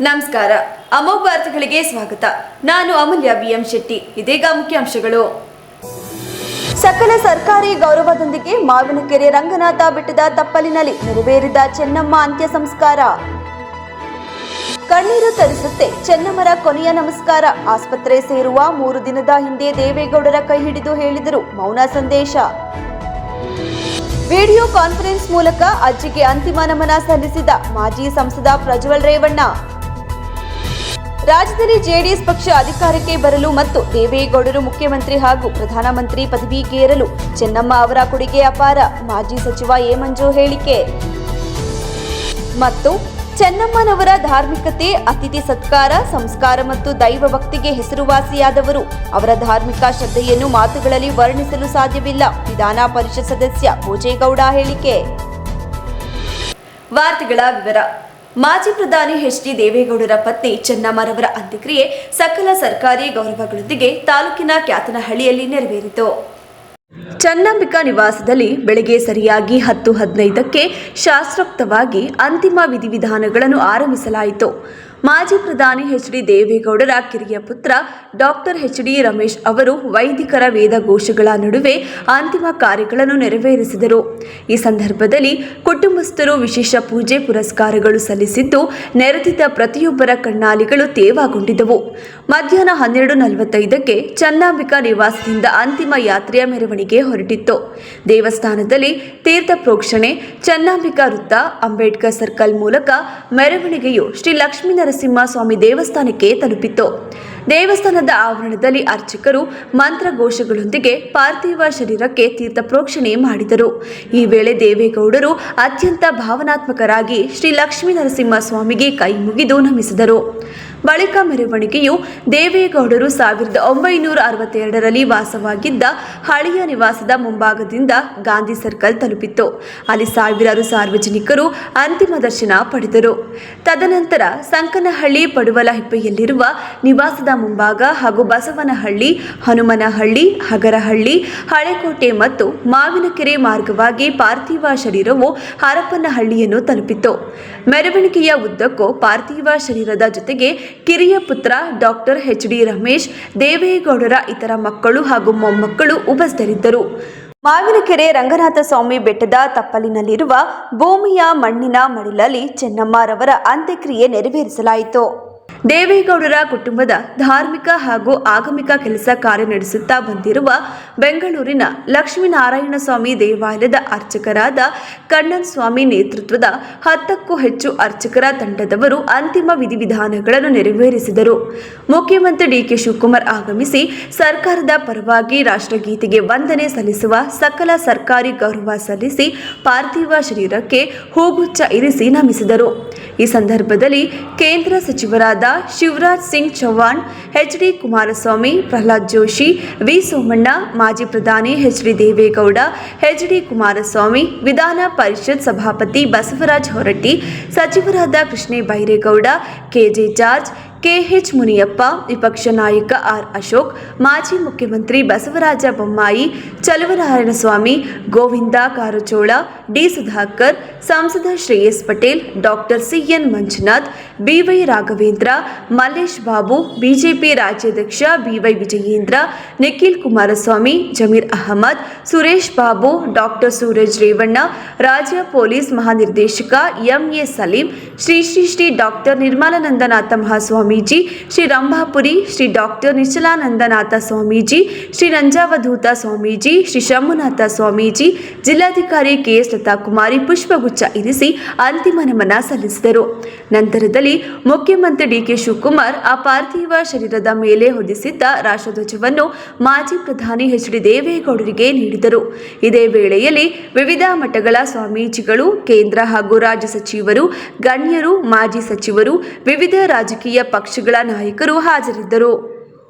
ನಮಸ್ಕಾರ. ಅಮೋಘ ವಾರ್ತೆಗಳಿಗೆ ಸ್ವಾಗತ. ನಾನು ಅಮೂಲ್ಯ ಬಿಎಂ ಶೆಟ್ಟಿ. ಇದೀಗ ಮುಖ್ಯಾಂಶಗಳು. ಸಕಲ ಸರ್ಕಾರಿ ಗೌರವದೊಂದಿಗೆ ಮಾವಿನಕೆರೆ ರಂಗನಾಥ ಬೆಟ್ಟದ ತಪ್ಪಲಿನಲ್ಲಿ ನೆರವೇರಿದ ಚೆನ್ನಮ್ಮ ಅಂತ್ಯ ಸಂಸ್ಕಾರ. ಕಣ್ಣೀರು ತರಿಸುತ್ತೆ ಚೆನ್ನಮ್ಮರ ಕೊನೆಯ ನಮಸ್ಕಾರ. ಆಸ್ಪತ್ರೆ ಸೇರುವ 3 ದಿನದ ಹಿಂದೆ ದೇವೇಗೌಡರ ಕೈ ಹಿಡಿದು ಹೇಳಿದರು ಮೌನ ಸಂದೇಶ. ವಿಡಿಯೋ ಕಾನ್ಫರೆನ್ಸ್ ಮೂಲಕ ಅಜ್ಜಿಗೆ ಅಂತಿಮ ನಮನ ಸಲ್ಲಿಸಿದ ಮಾಜಿ ಸಂಸದ ಪ್ರಜ್ವಲ್ ರೇವಣ್ಣ. ರಾಜ್ಯದಲ್ಲಿ ಜೆಡಿಎಸ್ ಪಕ್ಷ ಅಧಿಕಾರಕ್ಕೆ ಬರಲು ಮತ್ತು ದೇವೇಗೌಡರು ಮುಖ್ಯಮಂತ್ರಿ ಹಾಗೂ ಪ್ರಧಾನಮಂತ್ರಿ ಪದವಿಗೇರಲು ಚೆನ್ನಮ್ಮ ಅವರ ಕೊಡುಗೆ ಅಪಾರ. ಮಾಜಿ ಸಚಿವ ಎ ಮಂಜು ಹೇಳಿಕೆ. ಮತ್ತು ಚೆನ್ನಮ್ಮನವರ ಧಾರ್ಮಿಕತೆ, ಅತಿಥಿ ಸತ್ಕಾರ, ಸಂಸ್ಕಾರ ಮತ್ತು ದೈವ ಭಕ್ತಿಗೆ ಹೆಸರುವಾಸಿಯಾದವರು. ಅವರ ಧಾರ್ಮಿಕ ಶ್ರದ್ಧೆಯನ್ನು ಮಾತುಗಳಲ್ಲಿ ವರ್ಣಿಸಲು ಸಾಧ್ಯವಿಲ್ಲ. ವಿಧಾನ ಪರಿಷತ್ ಸದಸ್ಯ ಭೋಜೇಗೌಡ ಹೇಳಿಕೆ. ವಾರ್ತೆಗಳ ವಿವರ. ಮಾಜಿ ಪ್ರಧಾನಿ ಎಚ್.ಡಿ. ದೇವೇಗೌಡರ ಪತ್ನಿ ಚೆನ್ನಮ್ಮರವರ ಅಂತ್ಯಕ್ರಿಯೆ ಸಕಲ ಸರ್ಕಾರಿ ಗೌರವಗಳೊಂದಿಗೆ ತಾಲೂಕಿನ ಕ್ಯಾತನಹಳ್ಳಿಯಲ್ಲಿ ನೆರವೇರಿತು. ಚನ್ನಂಬಿಕಾ ನಿವಾಸದಲ್ಲಿ ಬೆಳಗ್ಗೆ ಸರಿಯಾಗಿ 10:15ಕ್ಕೆ ಶಾಸ್ತ್ರೋಕ್ತವಾಗಿ ಅಂತಿಮ ವಿಧಿವಿಧಾನಗಳನ್ನು ಆರಂಭಿಸಲಾಯಿತು. ಮಾಜಿ ಪ್ರಧಾನಿ ಎಚ್.ಡಿ. ದೇವೇಗೌಡರ ಕಿರಿಯ ಪುತ್ರ ಡಾಕ್ಟರ್ ಎಚ್.ಡಿ. ರಮೇಶ್ ಅವರು ವೈದಿಕರ ವೇದಘೋಷಗಳ ನಡುವೆ ಅಂತಿಮ ಕಾರ್ಯಗಳನ್ನು ನೆರವೇರಿಸಿದರು. ಈ ಸಂದರ್ಭದಲ್ಲಿ ಕುಟುಂಬಸ್ಥರು ವಿಶೇಷ ಪೂಜೆ ಪುರಸ್ಕಾರಗಳು ಸಲ್ಲಿಸಿದ್ದು, ನೆರೆದಿದ್ದ ಪ್ರತಿಯೊಬ್ಬರ ಕಣ್ಣಾಲಿಗಳು ತೇವಗೊಂಡಿದ್ದವು. ಮಧ್ಯಾಹ್ನ 12:45ಕ್ಕೆ ಚನ್ನಂಬಿಕಾ ನಿವಾಸದಿಂದ ಅಂತಿಮ ಯಾತ್ರೆಯ ಮೆರವಣಿಗೆ ಹೊರಟಿತ್ತು. ದೇವಸ್ಥಾನದಲ್ಲಿ ತೀರ್ಥ ಪ್ರೋಕ್ಷಣೆ, ಚನ್ನಂಬಿಕಾ ವೃತ್ತ, ಅಂಬೇಡ್ಕರ್ ಸರ್ಕಲ್ ಮೂಲಕ ಮೆರವಣಿಗೆಯು ಶ್ರೀ ಲಕ್ಷ್ಮೀ ನರಸಿಂಹಸ್ವಾಮಿ ದೇವಸ್ಥಾನಕ್ಕೆ ತಲುಪಿತು. ದೇವಸ್ಥಾನದ ಆವರಣದಲ್ಲಿ ಅರ್ಚಕರು ಮಂತ್ರಘೋಷಗಳೊಂದಿಗೆ ಪಾರ್ಥಿವ ಶರೀರಕ್ಕೆ ತೀರ್ಥ ಪ್ರೋಕ್ಷಣೆ ಮಾಡಿದರು. ಈ ವೇಳೆ ದೇವೇಗೌಡರು ಅತ್ಯಂತ ಭಾವನಾತ್ಮಕರಾಗಿ ಶ್ರೀ ಲಕ್ಷ್ಮೀ ನರಸಿಂಹಸ್ವಾಮಿಗೆ ಕೈ ಮುಗಿದು ನಮಿಸಿದರು. ಬಳಿಕ ಮೆರವಣಿಗೆಯು ದೇವೇಗೌಡರು 1962ರಲ್ಲಿ ವಾಸವಾಗಿದ್ದ ಹಳೆಯ ನಿವಾಸದ ಮುಂಭಾಗದಿಂದ ಗಾಂಧಿ ಸರ್ಕಲ್ ತಲುಪಿತ್ತು. ಅಲ್ಲಿ ಸಾವಿರಾರು ಸಾರ್ವಜನಿಕರು ಅಂತಿಮ ದರ್ಶನ ಪಡೆದರು. ತದನಂತರ ಸಂಕನಹಳ್ಳಿ ಪಡುವಲಹಿಪ್ಪೆಯಲ್ಲಿರುವ ನಿವಾಸದ ಮುಂಭಾಗ ಹಾಗೂ ಬಸವನಹಳ್ಳಿ, ಹನುಮನಹಳ್ಳಿ, ಹಗರಹಳ್ಳಿ, ಹಳೆಕೋಟೆ ಮತ್ತು ಮಾವಿನಕೆರೆ ಮಾರ್ಗವಾಗಿ ಪಾರ್ಥಿವ ಶರೀರವು ಹರಪನಹಳ್ಳಿಯನ್ನು ತಲುಪಿತು. ಮೆರವಣಿಗೆಯ ಉದ್ದಕ್ಕೂ ಪಾರ್ಥಿವ ಶರೀರದ ಜೊತೆಗೆ ಕಿರಿಯ ಪುತ್ರ ಡಾಕ್ಟರ್ ಎಚ್.ಡಿ. ರಮೇಶ್, ದೇವೇಗೌಡರ ಇತರ ಮಕ್ಕಳು ಹಾಗೂ ಮೊಮ್ಮಕ್ಕಳು ಉಪಸ್ಥಿತರಿದ್ದರು. ಮಾವಿನಕೆರೆ ರಂಗನಾಥ ಸ್ವಾಮಿ ಬೆಟ್ಟದ ತಪ್ಪಲಿನಲ್ಲಿರುವ ಭೂಮಿಯ ಮಣ್ಣಿನ ಮಡಿಲಲ್ಲಿ ಚೆನ್ನಮ್ಮರವರ ಅಂತ್ಯಕ್ರಿಯೆ ನೆರವೇರಿಸಲಾಯಿತು. ದೇವೇಗೌಡರ ಕುಟುಂಬದ ಧಾರ್ಮಿಕ ಹಾಗೂ ಆಗಮಿಕ ಕೆಲಸ ಕಾರ್ಯ ನಡೆಸುತ್ತಾ ಬಂದಿರುವ ಬೆಂಗಳೂರಿನ ಲಕ್ಷ್ಮೀನಾರಾಯಣ ಸ್ವಾಮಿ ದೇವಾಲಯದ ಅರ್ಚಕರಾದ ಕಣ್ಣನ್ ಸ್ವಾಮಿ ನೇತೃತ್ವದ 10ಕ್ಕೂ ಹೆಚ್ಚು ಅರ್ಚಕರ ತಂಡದವರು ಅಂತಿಮ ವಿಧಿವಿಧಾನಗಳನ್ನು ನೆರವೇರಿಸಿದರು. ಮುಖ್ಯಮಂತ್ರಿ ಡಿ.ಕೆ. ಶಿವಕುಮಾರ್ ಆಗಮಿಸಿ ಸರ್ಕಾರದ ಪರವಾಗಿ ರಾಷ್ಟ್ರಗೀತೆಗೆ ವಂದನೆ ಸಲ್ಲಿಸುವ ಸಕಲ ಸರ್ಕಾರಿ ಗೌರವ ಸಲ್ಲಿಸಿ ಪಾರ್ಥಿವ ಶರೀರಕ್ಕೆ ಹೂಗುಚ್ಛ ಇರಿಸಿ ನಮಿಸಿದರು. ಈ ಸಂದರ್ಭದಲ್ಲಿ ಕೇಂದ್ರ ಸಚಿವರಾದ ಶಿವರಾಜ್ ಸಿಂಗ್ ಚೌಹಾಣ್, ಎಚ್.ಡಿ. ಕುಮಾರಸ್ವಾಮಿ, ಪ್ರಹ್ಲಾದ್ ಜೋಶಿ, ವಿ. ಸೋಮಣ್ಣ, ಮಾಜಿ ಪ್ರಧಾನಿ ಎಚ್.ಡಿ. ದೇವೇಗೌಡ, ಎಚ್.ಡಿ. ಕುಮಾರಸ್ವಾಮಿ, ವಿಧಾನ ಪರಿಷತ್ ಸಭಾಪತಿ ಬಸವರಾಜ ಹೊರಟ್ಟಿ, ಸಚಿವರಾದ Krishna Byregowda, K J. George, K H. Muniyappa, ವಿಪಕ್ಷ ನಾಯಕ ಆರ್. ಅಶೋಕ್, ಮಾಜಿ ಮುಖ್ಯಮಂತ್ರಿ ಬಸವರಾಜ ಬೊಮ್ಮಾಯಿ, ಚಲುವನಾರಾಯಣಸ್ವಾಮಿ, ಗೋವಿಂದ ಕಾರಜೋಳ, ಡಿ. ಸುಧಾಕರ್, ಸಂಸದ Shreyas Patel, doctor C N. Manjunath, B Y. Raghavendra, Mallesh Babu, BJP ರಾಜ್ಯಾಧ್ಯಕ್ಷ ಬಿ.ವೈ. ವಿಜಯೇಂದ್ರ, ನಿಖಿಲ್ ಕುಮಾರಸ್ವಾಮಿ, ಜಮೀರ್ ಅಹಮದ್, ಸುರೇಶ್ ಬಾಬು, ಡಾಕ್ಟರ್ ಸೂರಜ್ ರೇವಣ್ಣ, ರಾಜ್ಯ ಪೊಲೀಸ್ ಮಹಾನಿರ್ದೇಶಕ M A. Saleem, Shri doctor Nirmalanandanatha Mahaswamiji, Shri Rambhapuri, Shri doctor Nishchalanandanatha Swamiji, Shri Nanjavadhoota Swamiji, Shri Shambhunatha Swamiji, ಜಿಲ್ಲಾಧಿಕಾರಿ ಕೆ.ಎಸ್. ಲತಾಕುಮಾರಿ ಪುಷ್ಪಗುಚ್ಛ ಇರಿಸಿ ಅಂತಿಮ ನಮನ ಸಲ್ಲಿಸಿದರು. ನಂತರದಲ್ಲಿ ಮುಖ್ಯಮಂತ್ರಿ ಡಿ.ಕೆ. ಶಿವಕುಮಾರ್ ಆ ಪಾರ್ಥಿವ ಶರೀರದ ಮೇಲೆ ಹೊದಿಸಿದ್ದ ರಾಷ್ಟ್ರಧ್ವಜವನ್ನು ಮಾಜಿ ಪ್ರಧಾನಿ ಎಚ್.ಡಿ. ದೇವೇಗೌಡರಿಗೆ ನೀಡಿದರು. ಇದೇ ವೇಳೆಯಲ್ಲಿ ವಿವಿಧ ಮಠಗಳ ಸ್ವಾಮೀಜಿಗಳು, ಕೇಂದ್ರ ಹಾಗೂ ರಾಜ್ಯ ಸಚಿವರು, ಗಣ್ಯರು, ಮಾಜಿ ಸಚಿವರು, ವಿವಿಧ ರಾಜಕೀಯ ಪಕ್ಷಗಳ ನಾಯಕರು ಹಾಜರಿದ್ದರು.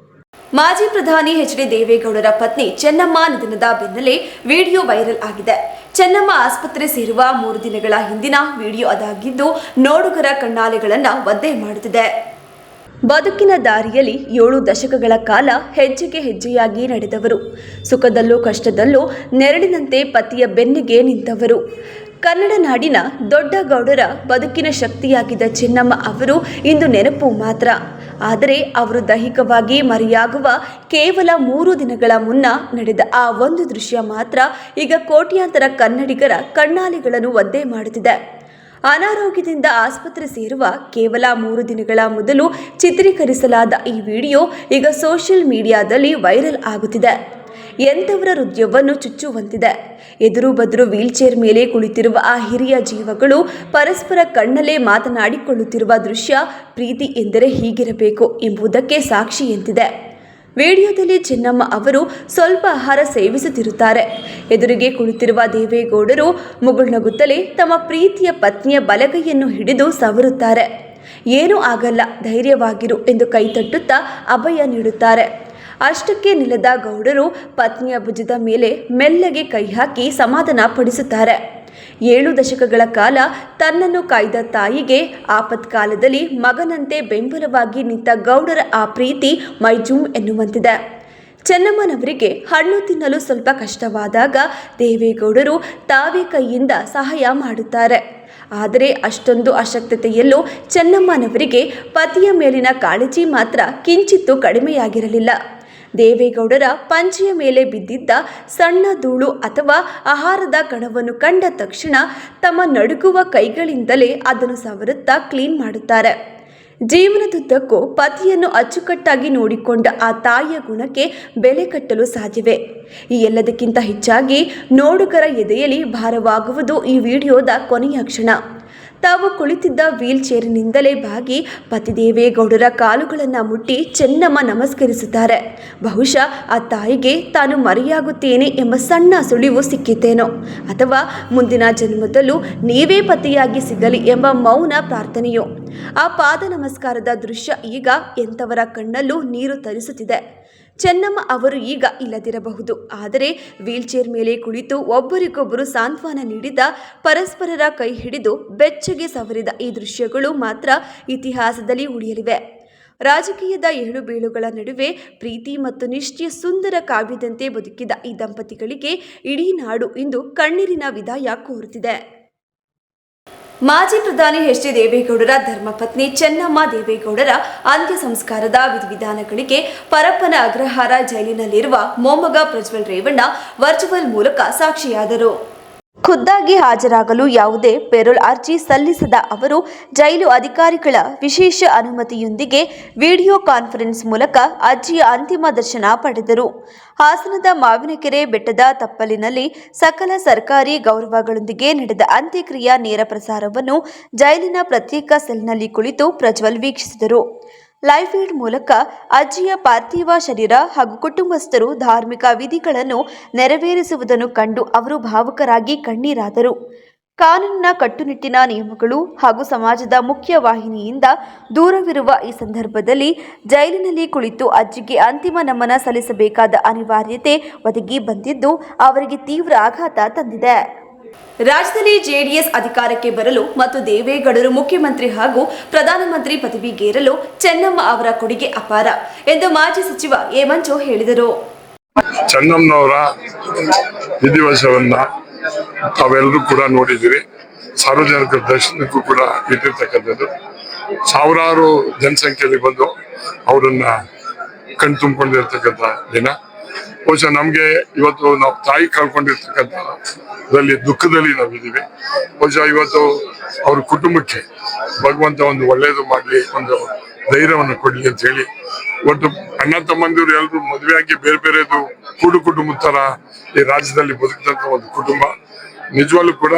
ಮಾಜಿ ಪ್ರಧಾನಿ ಎಚ್.ಡಿ. ದೇವೇಗೌಡರ ಪತ್ನಿ ಚೆನ್ನಮ್ಮ ನಿಧನದ ಬೆನ್ನಲ್ಲೇ ವಿಡಿಯೋ ವೈರಲ್ ಆಗಿದೆ. ಚೆನ್ನಮ್ಮ ಆಸ್ಪತ್ರೆ ಸೇರುವ 3 ದಿನಗಳ ಹಿಂದಿನ ವಿಡಿಯೋ ಅದಾಗಿದ್ದು, ನೋಡುಗರ ಕಣ್ಣಾಲೆಗಳನ್ನು ಒದ್ದೆ ಮಾಡುತ್ತಿದೆ. ಬದುಕಿನ ದಾರಿಯಲ್ಲಿ 7 ದಶಕಗಳ ಕಾಲ ಹೆಜ್ಜೆಗೆ ಹೆಜ್ಜೆಯಾಗಿ ನಡೆದವರು. ಸುಖದಲ್ಲೂ ಕಷ್ಟದಲ್ಲೂ ನೆರಳಿನಂತೆ ಪತಿಯ ಬೆನ್ನಿಗೆ ನಿಂತವರು. ಕನ್ನಡ ನಾಡಿನ ದೊಡ್ಡ ಗೌಡರ ಬದುಕಿನ ಶಕ್ತಿಯಾಗಿದ್ದ ಚೆನ್ನಮ್ಮ ಅವರು ಇಂದು ನೆನಪು ಮಾತ್ರ. ಆದರೆ ಅವರು ದೈಹಿಕವಾಗಿ ಮರೆಯಾಗುವ ಕೇವಲ 3 ದಿನಗಳ ಮುನ್ನ ನಡೆದ ಆ ಒಂದು ದೃಶ್ಯ ಮಾತ್ರ ಈಗ ಕೋಟ್ಯಾಂತರ ಕನ್ನಡಿಗರ ಕಣ್ಣಾಲಿಗಳನ್ನು ಒದ್ದೆ ಮಾಡುತ್ತಿದೆ. ಅನಾರೋಗ್ಯದಿಂದ ಆಸ್ಪತ್ರೆ ಸೇರುವ ಕೇವಲ 3 ದಿನಗಳ ಮೊದಲು ಚಿತ್ರೀಕರಿಸಲಾದ ಈ ವಿಡಿಯೋ ಈಗ ಸೋಷಿಯಲ್ ಮೀಡಿಯಾದಲ್ಲಿ ವೈರಲ್ ಆಗುತ್ತಿದೆ. ಎಂಥವರ ಹೃದಯವನ್ನು ಚುಚ್ಚುವಂತಿದೆ. ಎದುರು ಬದುರು ವೀಲ್ಚೇರ್ ಮೇಲೆ ಕುಳಿತಿರುವ ಆ ಹಿರಿಯ ಜೀವಗಳು ಪರಸ್ಪರ ಕಣ್ಣಲ್ಲೇ ಮಾತನಾಡಿಕೊಳ್ಳುತ್ತಿರುವ ದೃಶ್ಯ ಪ್ರೀತಿ ಎಂದರೆ ಹೀಗಿರಬೇಕು ಎಂಬುದಕ್ಕೆ ಸಾಕ್ಷಿಯಂತಿದೆ. ವಿಡಿಯೋದಲ್ಲಿ ಚೆನ್ನಮ್ಮ ಅವರು ಸ್ವಲ್ಪ ಆಹಾರ ಸೇವಿಸುತ್ತಿರುತ್ತಾರೆ. ಎದುರಿಗೆ ಕುಳಿತಿರುವ ದೇವೇಗೌಡರು ಮುಗುಳ್ನಗುತ್ತಲೇ ತಮ್ಮ ಪ್ರೀತಿಯ ಪತ್ನಿಯ ಬಲಗೈಯನ್ನು ಹಿಡಿದು ಸವರುತ್ತಾರೆ. ಏನೂ ಆಗಲ್ಲ, ಧೈರ್ಯವಾಗಿರು ಎಂದು ಕೈತಟ್ಟುತ್ತಾ ಅಭಯ ನೀಡುತ್ತಾರೆ. ಅಷ್ಟಕ್ಕೆ ನಿಲ್ಲದ ಗೌಡರು ಪತ್ನಿಯ ಭುಜದ ಮೇಲೆ ಮೆಲ್ಲಗೆ ಕೈ ಹಾಕಿ ಸಮಾಧಾನ ಪಡಿಸುತ್ತಾರೆ. 7 ದಶಕಗಳ ಕಾಲ ತನ್ನನ್ನು ಕಾಯ್ದ ತಾಯಿಗೆ ಆಪತ್ಕಾಲದಲ್ಲಿ ಮಗನಂತೆ ಬೆಂಬಲವಾಗಿ ನಿಂತ ಗೌಡರ ಆ ಪ್ರೀತಿ ಮೈಜುಮ್ ಎನ್ನುವಂತಿದೆ. ಚೆನ್ನಮ್ಮನವರಿಗೆ ಹಣ್ಣು ತಿನ್ನಲು ಸ್ವಲ್ಪ ಕಷ್ಟವಾದಾಗ ದೇವೇಗೌಡರು ತಾವೇ ಕೈಯಿಂದ ಸಹಾಯ ಮಾಡುತ್ತಾರೆ. ಆದರೆ ಅಷ್ಟೊಂದು ಅಶಕ್ತತೆಯಲ್ಲೂ ಚೆನ್ನಮ್ಮನವರಿಗೆ ಪತಿಯ ಮೇಲಿನ ಕಾಳಜಿ ಮಾತ್ರ ಕಿಂಚಿತ್ತೂ ಕಡಿಮೆಯಾಗಿರಲಿಲ್ಲ. ದೇವೇಗೌಡರ ಪಂಚೆಯ ಮೇಲೆ ಬಿದ್ದಿದ್ದ ಸಣ್ಣ ಧೂಳು ಅಥವಾ ಆಹಾರದ ಕಣವನ್ನು ಕಂಡ ತಕ್ಷಣ ತಮ್ಮ ನಡುಗುವ ಕೈಗಳಿಂದಲೇ ಅದನ್ನು ಸವರುತ್ತಾ ಕ್ಲೀನ್ ಮಾಡುತ್ತಾರೆ. ಜೀವನದುದ್ದಕ್ಕೂ ಪತಿಯನ್ನು ಅಚ್ಚುಕಟ್ಟಾಗಿ ನೋಡಿಕೊಂಡ ಆ ತಾಯಿಯ ಗುಣಕ್ಕೆ ಬೆಲೆ ಕಟ್ಟಲು ಸಾಧ್ಯವೇ? ಈ ಎಲ್ಲದಕ್ಕಿಂತ ಹೆಚ್ಚಾಗಿ ನೋಡುಗರ ಎದೆಯಲ್ಲಿ ಭಾರವಾಗುವುದು ಈ ವಿಡಿಯೋದ ಕೊನೆಯ ಕ್ಷಣ. ತಾವು ಕುಳಿತಿದ್ದ ವೀಲ್ ಚೇರಿನಿಂದಲೇ ಬಾಗಿ ಪತಿ ದೇವೇಗೌಡರ ಕಾಲುಗಳನ್ನು ಮುಟ್ಟಿ ಚೆನ್ನಮ್ಮ ನಮಸ್ಕರಿಸುತ್ತಾರೆ. ಬಹುಶಃ ಆ ತಾಯಿಗೆ ತಾನು ಮರೆಯಾಗುತ್ತೇನೆ ಎಂಬ ಸಣ್ಣ ಸುಳಿವು ಸಿಕ್ಕಿತೇನೋ, ಅಥವಾ ಮುಂದಿನ ಜನ್ಮದಲ್ಲೂ ನೀವೇ ಪತಿಯಾಗಿ ಸಿಗಲಿ ಎಂಬ ಮೌನ ಪ್ರಾರ್ಥನೆಯೋ. ಆ ಪಾದ ನಮಸ್ಕಾರದ ದೃಶ್ಯ ಈಗ ಎಂಥವರ ಕಣ್ಣಲ್ಲೂ ನೀರು ತರಿಸುತ್ತಿದೆ. ಚೆನ್ನಮ್ಮ ಅವರು ಈಗ ಇಲ್ಲದಿರಬಹುದು, ಆದರೆ ವೀಲ್ಚೇರ್ ಮೇಲೆ ಕುಳಿತು ಒಬ್ಬರಿಗೊಬ್ಬರು ಸಾಂತ್ವನ ನೀಡಿದ, ಪರಸ್ಪರರ ಕೈ ಹಿಡಿದು ಬೆಚ್ಚಗೆ ಸವರಿದ ಈ ದೃಶ್ಯಗಳು ಮಾತ್ರ ಇತಿಹಾಸದಲ್ಲಿ ಉಳಿಯಲಿವೆ. ರಾಜಕೀಯದ ಏಳುಬೀಳುಗಳ ನಡುವೆ ಪ್ರೀತಿ ಮತ್ತು ನಿಷ್ಠೆಯ ಸುಂದರ ಕಾವ್ಯದಂತೆ ಬದುಕಿದ ಈ ದಂಪತಿಗಳಿಗೆ ಇಡೀ ನಾಡು ಇಂದು ಕಣ್ಣೀರಿನ ವಿದಾಯ ಕೋರುತ್ತಿದೆ. ಮಾಜಿ ಪ್ರಧಾನಿ ಎಚ್ ಡಿ ದೇವೇಗೌಡರ ಧರ್ಮಪತ್ನಿ ಚೆನ್ನಮ್ಮ ದೇವೇಗೌಡರ ಅಂತ್ಯ ಸಂಸ್ಕಾರದ ವಿಧಿವಿಧಾನಗಳಿಗೆ ಪರಪ್ಪನ ಅಗ್ರಹಾರ ಜೈಲಿನಲ್ಲಿರುವ ಮೊಮ್ಮಗ ಪ್ರಜ್ವಲ್ ರೇವಣ್ಣ ವರ್ಚುವಲ್ ಮೂಲಕ ಸಾಕ್ಷಿಯಾದರು. ಖುದ್ದಾಗಿ ಹಾಜರಾಗಲು ಯಾವುದೇ ಪೆರೋಲ್ ಅರ್ಜಿ ಸಲ್ಲಿಸದ ಅವರು ಜೈಲು ಅಧಿಕಾರಿಗಳ ವಿಶೇಷ ಅನುಮತಿಯೊಂದಿಗೆ ವಿಡಿಯೋ ಕಾನ್ಫರೆನ್ಸ್ ಮೂಲಕ ಅಜ್ಜಿಯ ಅಂತಿಮ ದರ್ಶನ ಪಡೆದರು. ಹಾಸನದ ಮಾವಿನಕೆರೆ ಬೆಟ್ಟದ ತಪ್ಪಲಿನಲ್ಲಿ ಸಕಲ ಸರ್ಕಾರಿ ಗೌರವಗಳೊಂದಿಗೆ ನಡೆದ ಅಂತ್ಯಕ್ರಿಯೆಯ ನೇರ ಪ್ರಸಾರವನ್ನು ಜೈಲಿನ ಪ್ರತ್ಯೇಕ ಸೆಲ್ನಲ್ಲಿ ಕುಳಿತು ಪ್ರಜ್ವಲ್ ವೀಕ್ಷಿಸಿದರು. ಲೈವ್ ಫೀಡ್ ಮೂಲಕ ಅಜ್ಜಿಯ ಪಾರ್ಥಿವ ಶರೀರ ಹಾಗೂ ಕುಟುಂಬಸ್ಥರು ಧಾರ್ಮಿಕ ವಿಧಿಗಳನ್ನು ನೆರವೇರಿಸುವುದನ್ನು ಕಂಡು ಅವರು ಭಾವುಕರಾಗಿ ಕಣ್ಣೀರಾದರು. ಕಾನೂನಿನ ಕಟ್ಟುನಿಟ್ಟಿನ ನಿಯಮಗಳು ಹಾಗೂ ಸಮಾಜದ ಮುಖ್ಯ ವಾಹಿನಿಯಿಂದ ದೂರವಿರುವ ಈ ಸಂದರ್ಭದಲ್ಲಿ ಜೈಲಿನಲ್ಲಿ ಕುಳಿತು ಅಜ್ಜಿಗೆ ಅಂತಿಮ ನಮನ ಸಲ್ಲಿಸಬೇಕಾದ ಅನಿವಾರ್ಯತೆ ಒದಗಿ ಬಂದಿದ್ದು ಅವರಿಗೆ ತೀವ್ರ ಆಘಾತ ತಂದಿದೆ. ರಾಜ್ಯದಲ್ಲಿ ಜೆಡಿಎಸ್ ಅಧಿಕಾರಕ್ಕೆ ಬರಲು ಮತ್ತು ದೇವೇಗೌಡರು ಮುಖ್ಯಮಂತ್ರಿ ಹಾಗೂ ಪ್ರಧಾನಮಂತ್ರಿ ಪದವಿಗೇರಲು ಚೆನ್ನಮ್ಮ ಅವರ ಕೊಡುಗೆ ಅಪಾರ ಎಂದು ಮಾಜಿ ಸಚಿವ ಎ ಮಂಜು ಹೇಳಿದರು. ಚೆನ್ನಮ್ಮನವರ ವಿಧಿವಶವನ್ನ ತಾವೆಲ್ಲರೂ ಕೂಡ ನೋಡಿದಿರಿ. ಸಾರ್ವಜನಿಕರ ದರ್ಶನಕ್ಕೂ ಕೂಡ ಇಟ್ಟಿರ್ತಕ್ಕಂಥದ್ದು. ಸಾವಿರಾರು ಜನಸಂಖ್ಯೆಯಲ್ಲಿ ಬಂದು ಅವರನ್ನ ಕಣ್ ತುಂಬಿಕೊಂಡಿರ್ತಕ್ಕಂಥ ದಿನ. ಬಹುಶಃ ನಮ್ಗೆ ಇವತ್ತು ನಾವು ತಾಯಿ ಕಳ್ಕೊಂಡಿರ್ತಕ್ಕಂಥದ್ರಲ್ಲಿ ದುಃಖದಲ್ಲಿ ನಾವಿದ್ದೀವಿ. ಬಹುಶಃ ಇವತ್ತು ಅವ್ರ ಕುಟುಂಬಕ್ಕೆ ಭಗವಂತ ಒಂದು ಒಳ್ಳೇದು ಮಾಡ್ಲಿ, ಒಂದು ಧೈರ್ಯವನ್ನು ಕೊಡ್ಲಿ ಅಂತ ಹೇಳಿ ಇವತ್ತು ಅಣ್ಣ ತಮ್ಮಂದಿರು ಎಲ್ಲರೂ ಮದುವೆಯಾಗಿ ಬೇರೆ ಬೇರೆದು ಕೂಡು ಕುಟುಂಬದ ತರ ಈ ರಾಜ್ಯದಲ್ಲಿ ಬದುಕಿದಂತ ಒಂದು ಕುಟುಂಬ. ನಿಜವಾಗ್ಲೂ ಕೂಡ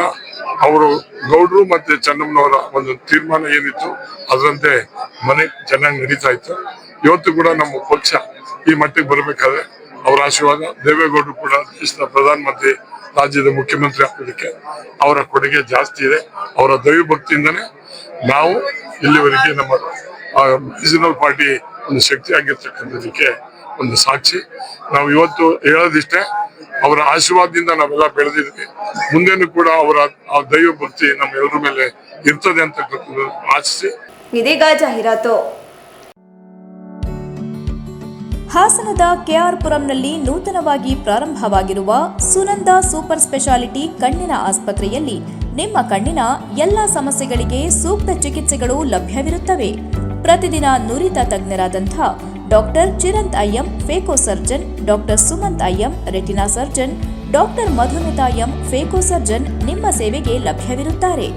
ಅವರು ಗೌಡ್ರು ಮತ್ತೆ ಚೆನ್ನಮ್ಮನವರ ಒಂದು ತೀರ್ಮಾನ ಏನಿತ್ತು ಅದರಂತೆ ಮನೆ ಚೆನ್ನಾಗಿ ನಡೀತಾ ಇತ್ತು. ಇವತ್ತು ಕೂಡ ನಮ್ಮ ಪಕ್ಷ ಈ ಮಟ್ಟಿಗೆ ಬರಬೇಕಾದ್ರೆ ಅವರ ಆಶೀರ್ವಾದ, ದೇವೇಗೌಡರು ಕೂಡ ದೇಶದ ಪ್ರಧಾನಮಂತ್ರಿ, ರಾಜ್ಯದ ಮುಖ್ಯಮಂತ್ರಿ ಆಗೋದಕ್ಕೆ ಅವರ ಕೊಡುಗೆ ಜಾಸ್ತಿ ಇದೆ. ಅವರ ದೈವ ಭಕ್ತಿಯಿಂದನೇ ನಾವು ಇಲ್ಲಿವರೆಗೆ ನಮ್ಮ ರೀಜನಲ್ ಪಾರ್ಟಿ ಒಂದು ಶಕ್ತಿ ಆಗಿರ್ತಕ್ಕಂಥದಕ್ಕೆ ಒಂದು ಸಾಕ್ಷಿ. ನಾವು ಇವತ್ತು ಹೇಳೋದಿಷ್ಟೇ, ಅವರ ಆಶೀರ್ವಾದದಿಂದ ನಾವೆಲ್ಲ ಬೆಳೆದಿದ್ವಿ. ಮುಂದೇನು ಕೂಡ ಅವರ ಆ ದೈವ ಭಕ್ತಿ ನಮ್ಮೆಲ್ಲರ ಮೇಲೆ ಇರ್ತದೆ ಅಂತ ಆಶಿಸಿ ಇದೀಗ ಜಾಹೀರಾತು. ಹಾಸನದ ಕೆಆರ್ ಪುರಂನಲ್ಲಿ ನೂತನವಾಗಿ ಪ್ರಾರಂಭವಾಗಿರುವ ಸುನಂದ ಸೂಪರ್ ಸ್ಪೆಷಾಲಿಟಿ ಕಣ್ಣಿನ ಆಸ್ಪತ್ರೆಯಲ್ಲಿ ನಿಮ್ಮ ಕಣ್ಣಿನ ಎಲ್ಲ ಸಮಸ್ಯೆಗಳಿಗೆ ಸೂಕ್ತ ಚಿಕಿತ್ಸೆಗಳು ಲಭ್ಯವಿರುತ್ತವೆ. ಪ್ರತಿದಿನ ನುರಿತ ತಜ್ಞರಾದಂಥ doctor Chiranth IM phaco surgeon, doctor Sumanth IM retina surgeon, doctor Madhumitha M phaco surgeon ನಿಮ್ಮ ಸೇವೆಗೆ ಲಭ್ಯವಿರುತ್ತಾರೆ.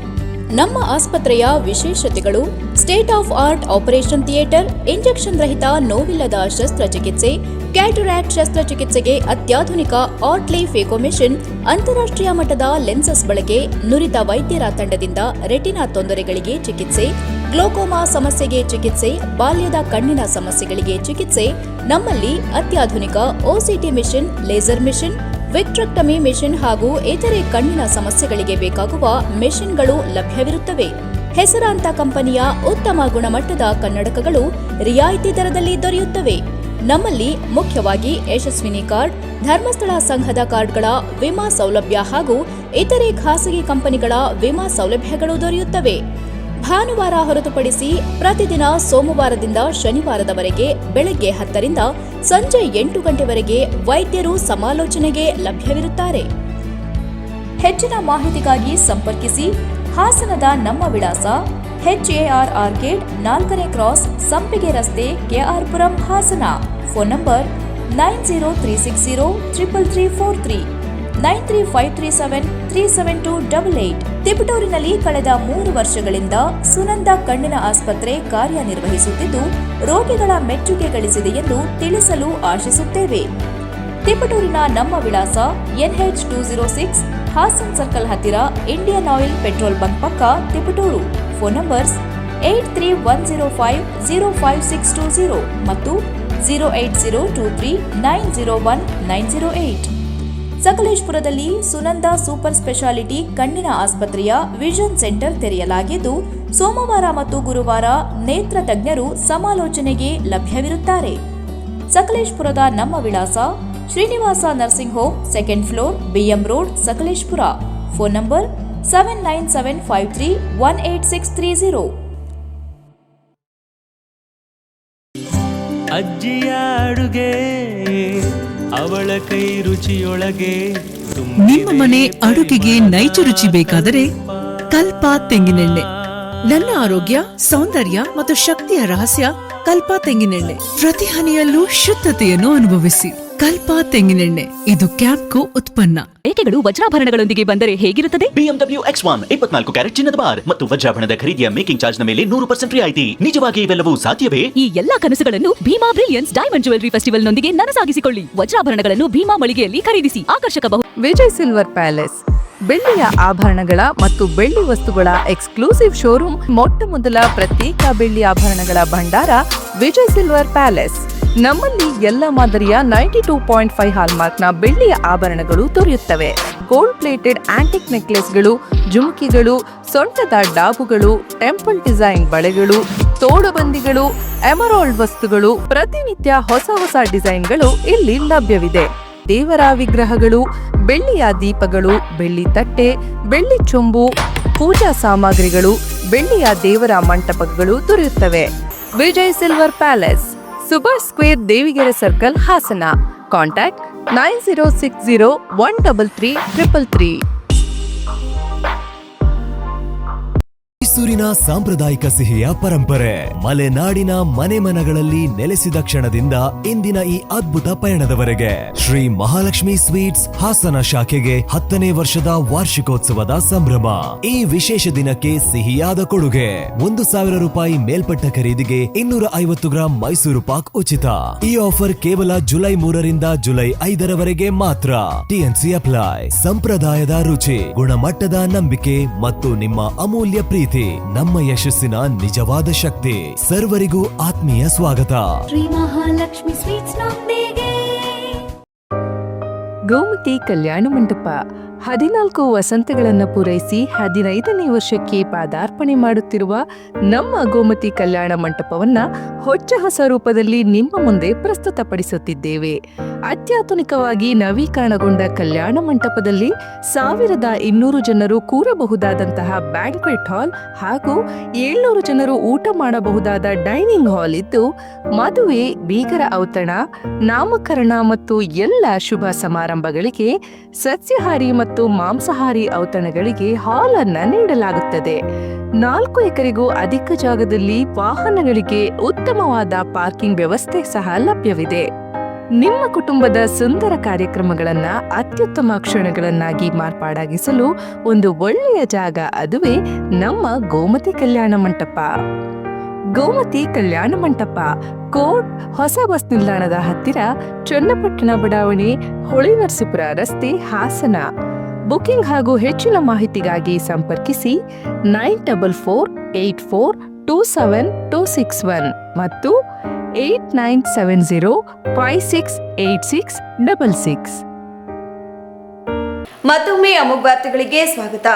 ನಮ್ಮ ಆಸ್ಪತ್ರೆಯ ವಿಶೇಷತೆಗಳು: state of art operation theatre, injection ರಹಿತ ನೋವಿಲ್ಲದ ಶಸ್ತ್ರಚಿಕಿತ್ಸೆ, ಕ್ಯಾಟರಾಕ್ಟ್ ಶಸ್ತ್ರಚಿಕಿತ್ಸೆಗೆ ಅತ್ಯಾಧುನಿಕ ಆರ್ಟ್ಲಿ ಫೇಕೋ ಮೆಷಿನ್, ಅಂತಾರಾಷ್ಟ್ರೀಯ ಮಟ್ಟದ ಲೆನ್ಸಸ್ ಬಳಕೆ, ನುರಿತ ವೈದ್ಯರ ತಂಡದಿಂದ ರೆಟಿನಾ ತೊಂದರೆಗಳಿಗೆ ಚಿಕಿತ್ಸೆ, ಗ್ಲೋಕೋಮಾ ಸಮಸ್ಯೆಗೆ ಚಿಕಿತ್ಸೆ, ಬಾಲ್ಯದ ಕಣ್ಣಿನ ಸಮಸ್ಯೆಗಳಿಗೆ ಚಿಕಿತ್ಸೆ. ನಮ್ಮಲ್ಲಿ ಅತ್ಯಾಧುನಿಕ OCT machine, laser machine, vitrectomy machine ಹಾಗೂ ಇತರೆ ಕಣ್ಣಿನ ಸಮಸ್ಯೆಗಳಿಗೆ ಬೇಕಾಗುವ ಮೆಷಿನ್ಗಳು ಲಭ್ಯವಿರುತ್ತವೆ. ಹೆಸರಾಂತ ಕಂಪನಿಯ ಉತ್ತಮ ಗುಣಮಟ್ಟದ ಕನ್ನಡಕಗಳು ರಿಯಾಯಿತಿ ದರದಲ್ಲಿ ದೊರೆಯುತ್ತವೆ. ನಮ್ಮಲ್ಲಿ ಮುಖ್ಯವಾಗಿ ಯಶಸ್ವಿನಿ ಕಾರ್ಡ್, ಧರ್ಮಸ್ಥಳ ಸಂಘದ ಕಾರ್ಡ್ಗಳ ವಿಮಾ ಸೌಲಭ್ಯ ಹಾಗೂ ಇತರೆ ಖಾಸಗಿ ಕಂಪನಿಗಳ ವಿಮಾ ಸೌಲಭ್ಯಗಳು ದೊರೆಯುತ್ತವೆ. ಭಾನುವಾರ ಹೊರತುಪಡಿಸಿ ಪ್ರತಿದಿನ ಸೋಮವಾರದಿಂದ ಶನಿವಾರದವರೆಗೆ ಬೆಳಗ್ಗೆ 10 ರಿಂದ ಸಂಜೆ 8 ಗಂಟೆವರೆಗೆ ವೈದ್ಯರು ಸಮಾಲೋಚನೆಗೆ ಲಭ್ಯವಿರುತ್ತಾರೆ. ಹೆಚ್ಚಿನ ಮಾಹಿತಿಗಾಗಿ ಸಂಪರ್ಕಿಸಿ. ಹಾಸನದ ನಮ್ಮ ವಿಳಾಸ: HAR ಆರ್ಕೇಡ್, 4ನೇ ಕ್ರಾಸ್, ಸಂಪಿಗೆ ರಸ್ತೆ, KR Puram, Hassan. Phone number 9036033343, 9353737288. ತಿಪಟೂರಿನಲ್ಲಿ ಕಳೆದ 3 ವರ್ಷಗಳಿಂದ ಸುನಂದ ಕಣ್ಣಿನ ಆಸ್ಪತ್ರೆ ಕಾರ್ಯನಿರ್ವಹಿಸುತ್ತಿದ್ದು, ರೋಗಿಗಳ ಮೆಚ್ಚುಗೆ ಗಳಿಸಿದೆ ಎಂದು ತಿಳಿಸಲು ಆಶಿಸುತ್ತೇವೆ. ತಿಪಟೂರಿನ ನಮ್ಮ ವಿಳಾಸ: NH 206, ಹಾಸನ್ ಸರ್ಕಲ್ ಹತ್ತಿರ, ಇಂಡಿಯನ್ ಆಯಿಲ್ ಪೆಟ್ರೋಲ್ ಬಂಕ್ ಪಕ್ಕ, ತಿಪಟೂರು. ಫೋನ್ ನಂಬರ್ಸ್ 8310505620 ಮತ್ತು 08023901908. ಸಕಲೇಶಪುರದಲ್ಲಿ ಸುನಂದ ಸೂಪರ್ ಸ್ಪೆಷಾಲಿಟಿ ಕಣ್ಣಿನ ಆಸ್ಪತ್ರೆಯ ವಿಷನ್ ಸೆಂಟರ್ ತೆರೆಯಲಾಗಿದ್ದು, ಸೋಮವಾರ ಮತ್ತು ಗುರುವಾರ ನೇತ್ರ ತಜ್ಞರು ಸಮಾಲೋಚನೆಗೆ ಲಭ್ಯವಿರುತ್ತಾರೆ. ಸಕಲೇಶಪುರದ ನಮ್ಮ ವಿಳಾಸ: Srinivasa nursing home, 2nd floor, BM road, Sakleshpur. Phone number 7975318630. ಅಜ್ಜಿಯ ಅಡುಗೆ ಅವಳ ಕೈ ರುಚಿಯೊಳಗೆ ನಿಮ್ಮ ಮನೆ ಅಡುಗೆಗೆ ನೈಜ ರುಚಿ ಬೇಕಾದರೆ ಕಲ್ಪ ತೆಂಗಿನೆಣ್ಣೆ. ನನ್ನ ಆರೋಗ್ಯ, ಸೌಂದರ್ಯ ಮತ್ತು ಶಕ್ತಿಯ ರಹಸ್ಯ ಕಲ್ಪ ತೆಂಗಿನೆಣ್ಣೆ. ಪ್ರತಿ ಹನಿಯಲ್ಲೂ ಶುದ್ಧತೆಯನ್ನು ಅನುಭವಿಸಿ. ಕಲ್ಪ ತೆಂಗಿನೆಣ್ಣೆ, ಇದು ಕ್ಯಾಂಪ್ಕೋ ಉತ್ಪನ್ನ. ರೇಖೆಗಳು ವಜ್ರಾಭರಣಗಳೊಂದಿಗೆ ಬಂದರೆ ಹೇಗಿರುತ್ತದೆ? BMW X1 24 ಕ್ಯಾರೆಟ್ ಚಿನ್ನದ ಬಾರ್ ಮತ್ತು ವಜ್ರಾಭರಣದ ಖರೀದಿಯ ಮೇಕಿಂಗ್ ಚಾರ್ಜ್ ನ ಮೇಲೆ 100% ರಿಯಾಯಿತಿ. ನಿಜವಾಗಿ ಇವೆಲ್ಲವೂ ಸಾಧ್ಯವೇ? ಈ ಎಲ್ಲಾ ಕನಸುಗಳನ್ನು Bhima brilliance diamond jewellery festival ನೊಂದಿಗೆ ನನಸಾಗಿಸಿಕೊಳ್ಳಿ. ವಜ್ರಾಭರಣಗಳನ್ನು ಭೀಮಾ ಮಳಿಗೆಯಲ್ಲಿ ಖರೀದಿಸಿ ಆಕರ್ಷಕ ವಿಜಯ್ ಸಿಲ್ವರ್ ಪ್ಯಾಲೇಸ್ ಬೆಳ್ಳಿಯ ಆಭರಣಗಳ ಮತ್ತು ಬೆಳ್ಳಿ ವಸ್ತುಗಳ ಎಕ್ಸ್ಕ್ಲೂಸಿವ್ ಶೋರೂಮ್. ಮೊಟ್ಟ ಮೊದಲ ಪ್ರತ್ಯೇಕ ಬೆಳ್ಳಿ ಆಭರಣಗಳ ಭಂಡಾರ ವಿಜಯ್ ಸಿಲ್ವರ್ ಪ್ಯಾಲೇಸ್. ನಮ್ಮಲ್ಲಿ ಎಲ್ಲ ಮಾದರಿಯ 92.5 ಹಾಲ್ಮಾರ್ಕ್ನ ಬೆಳ್ಳಿಯ ಆಭರಣಗಳು ದೊರೆಯುತ್ತವೆ. ಗೋಲ್ಡ್ ಪ್ಲೇಟೆಡ್ ಆಂಟಿಕ್ ನೆಕ್ಲೆಸ್ಗಳು, ಜುಮುಕಿಗಳು, ಸೊಂಟದ ಡಾಬುಗಳು, ಟೆಂಪಲ್ ಡಿಸೈನ್ ಬಳೆಗಳು, ತೋಡುಬಂದಿಗಳು, ಎಮರಾಲ್ಡ್ ವಸ್ತುಗಳು, ಪ್ರತಿನಿತ್ಯ ಹೊಸ ಹೊಸ ಡಿಸೈನ್ಗಳು ಇಲ್ಲಿ ಲಭ್ಯವಿದೆ. ದೇವರ ವಿಗ್ರಹಗಳು, ಬೆಳ್ಳಿಯ ದೀಪಗಳು, ಬೆಳ್ಳಿ ತಟ್ಟೆ, ಬೆಳ್ಳಿ ಚೊಂಬು, ಪೂಜಾ ಸಾಮಗ್ರಿಗಳು, ಬೆಳ್ಳಿಯ ದೇವರ ಮಂಟಪಗಳು ದೊರೆಯುತ್ತವೆ. Vijay silver palace, Subhash square, Devigere circle, Hassan. Contact 9060133333. ಮೈಸೂರಿನ ಸಾಂಪ್ರದಾಯಿಕ ಸಿಹಿಯ ಪರಂಪರೆ ಮಲೆನಾಡಿನ ಮನೆ ಮನಗಳಲ್ಲಿ ನೆಲೆಸಿದ ಕ್ಷಣದಿಂದ ಇಂದಿನ ಈ ಅದ್ಭುತ ಪಯಣದವರೆಗೆ ಶ್ರೀ ಮಹಾಲಕ್ಷ್ಮಿ ಸ್ವೀಟ್ಸ್ ಹಾಸನ ಶಾಖೆಗೆ 10ನೇ ವರ್ಷದ ವಾರ್ಷಿಕೋತ್ಸವದ ಸಂಭ್ರಮ. ಈ ವಿಶೇಷ ದಿನಕ್ಕೆ ಸಿಹಿಯಾದ ಕೊಡುಗೆ 1,000 ರೂಪಾಯಿ ಮೇಲ್ಪಟ್ಟ ಖರೀದಿಗೆ 250 ಗ್ರಾಂ ಮೈಸೂರು ಪಾಕ್ ಉಚಿತ. ಈ ಆಫರ್ ಕೇವಲ ಜುಲೈ 3ರಿಂದ ಜುಲೈ 5ರವರೆಗೆ ಮಾತ್ರ. TNC apply. ಸಂಪ್ರದಾಯದ ರುಚಿ, ಗುಣಮಟ್ಟದ ನಂಬಿಕೆ ಮತ್ತು ನಿಮ್ಮ ಅಮೂಲ್ಯ ಪ್ರೀತಿ ನಮ್ಮ ಯಶಸ್ಸಿನ ನಿಜವಾದ ಶಕ್ತಿ. ಸರ್ವರಿಗೂ ಆತ್ಮೀಯ ಸ್ವಾಗತ. ಶ್ರೀ ಮಹಾಲಕ್ಷ್ಮಿ ಸ್ವೀಟ್ಸ್ ನೊಂದಿಗೆ ಗೋಮತಿ ಕಲ್ಯಾಣ ಮಂಟಪ 14 ವಸಂತಗಳನ್ನು ಪೂರೈಸಿ 15ನೇ ವರ್ಷಕ್ಕೆ ಪಾದಾರ್ಪಣೆ ಮಾಡುತ್ತಿರುವ ನಮ್ಮ ಗೋಮತಿ ಕಲ್ಯಾಣ ಮಂಟಪವನ್ನ ಹೊಚ್ಚ ಹೊಸ ರೂಪದಲ್ಲಿ ನಿಮ್ಮ ಮುಂದೆ ಪ್ರಸ್ತುತಪಡಿಸುತ್ತಿದ್ದೇವೆ. ಅತ್ಯಾಧುನಿಕವಾಗಿ ನವೀಕರಣಗೊಂಡ ಕಲ್ಯಾಣ ಮಂಟಪದಲ್ಲಿ 1200 ಜನರು ಕೂರಬಹುದಾದಂತಹ ಬ್ಯಾಂಕ್ವೆಟ್ ಹಾಲ್ ಹಾಗೂ 700 ಜನರು ಊಟ ಮಾಡಬಹುದಾದ ಡೈನಿಂಗ್ ಹಾಲ್ ಇದ್ದು, ಮದುವೆ, ಬೀಗರ ಔತಣ, ನಾಮಕರಣ ಮತ್ತು ಎಲ್ಲ ಶುಭ ಸಮಾರಂಭಗಳಿಗೆ ಸಸ್ಯಾಹಾರಿ ಮತ್ತು ಮತ್ತು ಮಾಂಸಾಹಾರಿ ಔತಣಗಳಿಗೆ ಹಾಲ್ ಅನ್ನು ನೀಡಲಾಗುತ್ತದೆ. 4 ಎಕರೆಗೂ ಅಧಿಕ ಜಾಗದಲ್ಲಿ ವಾಹನಗಳಿಗೆ ಉತ್ತಮವಾದ ಪಾರ್ಕಿಂಗ್ ವ್ಯವಸ್ಥೆ ಸಹ ಲಭ್ಯವಿದೆ. ನಿಮ್ಮ ಕುಟುಂಬದ ಸುಂದರ ಕಾರ್ಯಕ್ರಮಗಳನ್ನ ಅತ್ಯುತ್ತಮ ಕ್ಷಣಗಳನ್ನಾಗಿ ಮಾರ್ಪಾಡಾಗಿಸಲು ಒಂದು ಒಳ್ಳೆಯ ಜಾಗ, ಅದುವೇ ನಮ್ಮ ಗೋಮತಿ ಕಲ್ಯಾಣ ಮಂಟಪ. ಗೋಮತಿ ಕಲ್ಯಾಣ ಮಂಟಪ, ಕೋಟ್ ಹೊಸ ಬಸ್ ನಿಲ್ದಾಣದ ಹತ್ತಿರ, ಚನ್ನಪಟ್ಟಣ ಬಡಾವಣೆ, ಹೊಳೆನರಸೀಪುರ ರಸ್ತೆ, ಹಾಸನ. ಬುಕಿಂಗ್ ಹಾಗೂ ಹೆಚ್ಚಿನ ಮಾಹಿತಿಗಾಗಿ ಸಂಪರ್ಕಿಸಿ 9484242761 ಮತ್ತು 8970568666. ಮತ್ತೊಮ್ಮೆ ಅಮೋಘ ವಾರ್ತೆಗಳಿಗೆ ಸ್ವಾಗತ.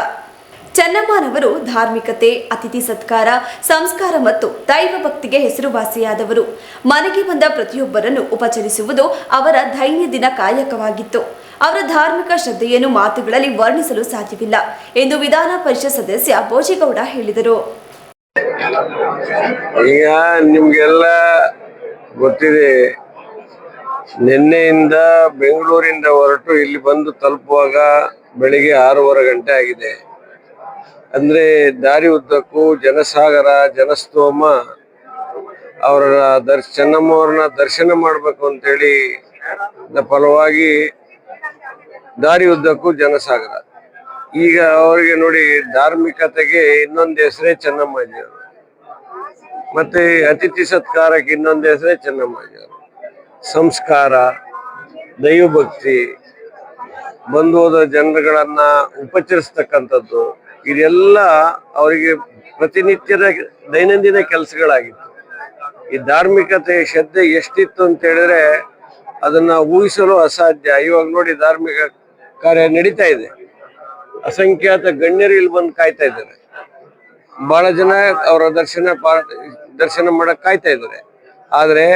ಚೆನ್ನಮ್ಮನವರು ಧಾರ್ಮಿಕತೆ, ಅತಿಥಿ ಸತ್ಕಾರ, ಸಂಸ್ಕಾರ ಮತ್ತು ದೈವ ಭಕ್ತಿಗೆ ಹೆಸರುವಾಸಿಯಾದವರು. ಮನೆಗೆ ಬಂದ ಪ್ರತಿಯೊಬ್ಬರನ್ನು ಉಪಚರಿಸುವುದು ಅವರ ದೈನಂದಿನ ಕಾಯಕವಾಗಿತ್ತು. ಅವರ ಧಾರ್ಮಿಕ ಶ್ರದ್ಧೆಯನ್ನು ಮಾತುಗಳಲ್ಲಿ ವರ್ಣಿಸಲು ಸಾಧ್ಯವಿಲ್ಲ ಎಂದು ವಿಧಾನ ಪರಿಷತ್ ಸದಸ್ಯ ಬೋಜಿಗೌಡ ಹೇಳಿದರು. ಈಗ ನಿಮ್ಗೆಲ್ಲ ಗೊತ್ತಿದೆ, ನಿನ್ನೆಯಿಂದ ಬೆಂಗಳೂರಿಂದ ಹೊರಟು ಇಲ್ಲಿ ಬಂದು ತಲುಪುವಾಗ ಬೆಳಿಗ್ಗೆ 6:30 ಗಂಟೆ ಆಗಿದೆ. ಅಂದ್ರೆ ದಾರಿ ಉದ್ದಕ್ಕೂ ಜನಸಾಗರ, ಜನಸ್ತೋಮ, ಅವರ ಚೆನ್ನಮ್ಮವ್ರನ್ನ ದರ್ಶನ ಮಾಡ್ಬೇಕು ಅಂತೇಳಿ ಫಲವಾಗಿ ದಾರಿ ಉದ್ದಕ್ಕೂ ಜನಸಾಗರ. ಈಗ ಅವರಿಗೆ ನೋಡಿ, ಧಾರ್ಮಿಕತೆಗೆ ಇನ್ನೊಂದು ಹೆಸರೇ ಚೆನ್ನಮ್ಮಾಜಿಯವರು, ಮತ್ತೆ ಅತಿಥಿ ಸತ್ಕಾರಕ್ಕೆ ಇನ್ನೊಂದು ಹೆಸರೇ ಚೆನ್ನಮ್ಮಾಜಿಯವರು. ಸಂಸ್ಕಾರ, ದೈವಭಕ್ತಿ, ಬಂದು ಹೋದ ಜನರುಗಳನ್ನ ಉಪಚರಿಸ್ತಕ್ಕಂಥದ್ದು, ಇದೆಲ್ಲ ಅವರಿಗೆ ಪ್ರತಿನಿತ್ಯದ ದೈನಂದಿನ ಕೆಲಸಗಳಾಗಿತ್ತು. ಈ ಧಾರ್ಮಿಕತೆ ಶ್ರದ್ಧೆ ಎಷ್ಟಿತ್ತು ಅಂತ ಹೇಳಿದ್ರೆ ಅದನ್ನ ಊಹಿಸಲು ಅಸಾಧ್ಯ. ಇವಾಗ ನೋಡಿ, ಧಾರ್ಮಿಕ ಕಾರ್ಯ ನಡೀತಾ ಇದೆ, ಅಸಂಖ್ಯಾತ ಗಣ್ಯರು ಇಲ್ಲಿ ಬಂದು ಕಾಯ್ತಾ ಇದ್ದಾರೆ. ಬಹಳ ಜನ ಅವರ ದರ್ಶನ ಮಾಡಕ್ ಕಾಯ್ತಾ ಇದ್ದಾರೆ. ಆದ್ರೆ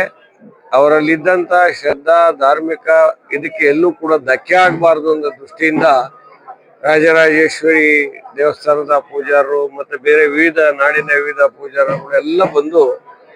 ಅವರಲ್ಲಿದ್ದಂತ ಶ್ರದ್ಧಾ, ಧಾರ್ಮಿಕ ಇದಕ್ಕೆ ಎಲ್ಲೂ ಕೂಡ ಧಕ್ಕೆ ಆಗ್ಬಾರ್ದು ಅನ್ನೋ ದೃಷ್ಟಿಯಿಂದ ರಾಜರಾಜೇಶ್ವರಿ ದೇವಸ್ಥಾನದ ಪೂಜಾರರು ಮತ್ತೆ ಬೇರೆ ನಾಡಿನ ವಿವಿಧ ಪೂಜಾರರು ಎಲ್ಲ ಬಂದು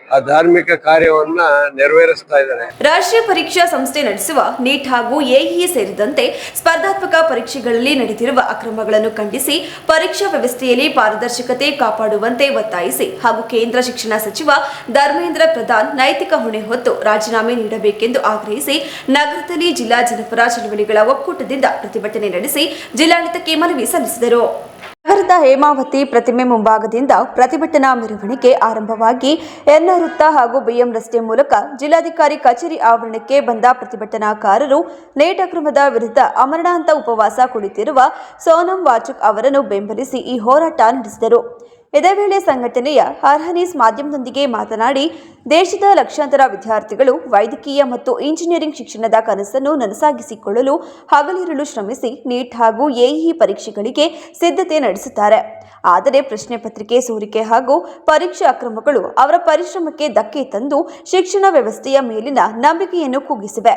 ಆ ಧಾರ್ಮಿಕ ಕಾರ್ಯವನ್ನ ನೆರವೇರಿಸ್ತಾ ಇದ್ದಾರೆ. ರಾಷ್ಟ್ರೀಯ ಪರೀಕ್ಷಾ ಸಂಸ್ಥೆ ನಡೆಸುವ ನೀಟ್ ಹಾಗೂ ಎಇಇ ಸೇರಿದಂತೆ ಸ್ಪರ್ಧಾತ್ಮಕ ಪರೀಕ್ಷೆಗಳಲ್ಲಿ ನಡೆದಿರುವ ಅಕ್ರಮಗಳನ್ನು ಖಂಡಿಸಿ ಪರೀಕ್ಷಾ ವ್ಯವಸ್ಥೆಯಲ್ಲಿ ಪಾರದರ್ಶಕತೆ ಕಾಪಾಡುವಂತೆ ಒತ್ತಾಯಿಸಿ ಹಾಗೂ ಕೇಂದ್ರ ಶಿಕ್ಷಣ ಸಚಿವ ಧರ್ಮೇಂದ್ರ ಪ್ರಧಾನ್ ನೈತಿಕ ಹೊಣೆ ಹೊತ್ತು ರಾಜೀನಾಮೆ ನೀಡಬೇಕೆಂದು ಆಗ್ರಹಿಸಿ ನಗರದಲ್ಲಿ ಜಿಲ್ಲಾ ಜನಪರ ಚಳವಳಿಗಳ ಒಕ್ಕೂಟದಿಂದ ಪ್ರತಿಭಟನೆ ನಡೆಸಿ ಜಿಲ್ಲಾಡಳಿತಕ್ಕೆ ಮನವಿ ಸಲ್ಲಿಸಿದರು. ನಗರದ ಹೇಮಾವತಿ ಪ್ರತಿಮೆ ಮುಂಭಾಗದಿಂದ ಪ್ರತಿಭಟನಾ ಮೆರವಣಿಗೆ ಆರಂಭವಾಗಿ ಎನ್ಆರ್ ವೃತ್ತ ಹಾಗೂ ಬಿಎಂ ರಸ್ತೆ ಮೂಲಕ ಜಿಲ್ಲಾಧಿಕಾರಿ ಕಚೇರಿ ಆವರಣಕ್ಕೆ ಬಂದ ಪ್ರತಿಭಟನಾಕಾರರು ನೀಟ್ ಅಕ್ರಮದ ವಿರುದ್ಧ ಅಮರಣಾಂತ ಉಪವಾಸ ಕುಳಿತಿರುವ ಸೋನಂ ವಾಚುಕ್ ಅವರನ್ನು ಬೆಂಬಲಿಸಿ ಈ ಹೋರಾಟ ನಡೆಸಿದರು. ಇದೇ ವೇಳೆ ಸಂಘಟನೆಯ ಅರ್ಹನೀಸ್ ಮಾಧ್ಯಮದೊಂದಿಗೆ ಮಾತನಾಡಿ, ದೇಶದ ಲಕ್ಷಾಂತರ ವಿದ್ಯಾರ್ಥಿಗಳು ವೈದ್ಯಕೀಯ ಮತ್ತು ಇಂಜಿನಿಯರಿಂಗ್ ಶಿಕ್ಷಣದ ಕನಸನ್ನು ನನಸಾಗಿಸಿಕೊಳ್ಳಲು ಹಗಲಿರುಳು ಶ್ರಮಿಸಿ ನೀಟ್ ಹಾಗೂ ಎಇಇ ಪರೀಕ್ಷೆಗಳಿಗೆ ಸಿದ್ಧತೆ ನಡೆಸುತ್ತಾರೆ. ಆದರೆ ಪ್ರಶ್ನೆ ಪತ್ರಿಕೆ ಸೋರಿಕೆ ಹಾಗೂ ಪರೀಕ್ಷಾ ಅಕ್ರಮಗಳು ಅವರ ಪರಿಶ್ರಮಕ್ಕೆ ಧಕ್ಕೆ ತಂದು ಶಿಕ್ಷಣ ವ್ಯವಸ್ಥೆಯ ಮೇಲಿನ ನಂಬಿಕೆಯನ್ನು ಕುಗ್ಗಿಸಿವೆ.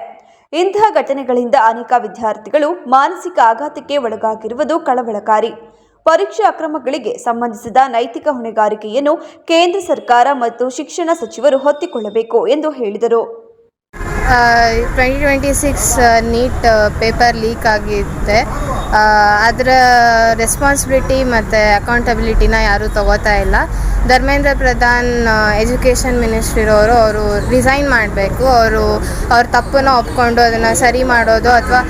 ಇಂತಹ ಘಟನೆಗಳಿಂದ ಅನೇಕ ವಿದ್ಯಾರ್ಥಿಗಳು ಮಾನಸಿಕ ಆಘಾತಕ್ಕೆ ಒಳಗಾಗಿರುವುದು ಕಳವಳಕಾರಿ. ಪರೀಕ್ಷಾ ಅಕ್ರಮಗಳಿಗೆ ಸಂಬಂಧಿಸಿದ ನೈತಿಕ ಹೊಣೆಗಾರಿಕೆಯನ್ನು ಕೇಂದ್ರ ಸರ್ಕಾರ ಮತ್ತು ಶಿಕ್ಷಣ ಸಚಿವರು ಹೊತ್ತಿಕೊಳ್ಳಬೇಕು ಎಂದು ಹೇಳಿದರು. 2026 ನೀಟ್ ಪೇಪರ್ ಲೀಕ್ ಆಗಿದೆ. ಅದರ ರೆಸ್ಪಾನ್ಸಿಬಿಲಿಟಿ ಮತ್ತು ಅಕೌಂಟಬಿಲಿಟಿನ ಯಾರೂ ತಗೋತಾ ಇಲ್ಲ. ಧರ್ಮೇಂದ್ರ ಪ್ರಧಾನ್ ಎಜುಕೇಷನ್ ಮಿನಿಸ್ಟ್ರಿರೋರು ಅವರು ರಿಸೈನ್ ಮಾಡಬೇಕು. ಅವ್ರ ತಪ್ಪನ್ನು ಒಪ್ಕೊಂಡು ಅದನ್ನು ಸರಿ ಮಾಡೋದು, ಅಥವಾ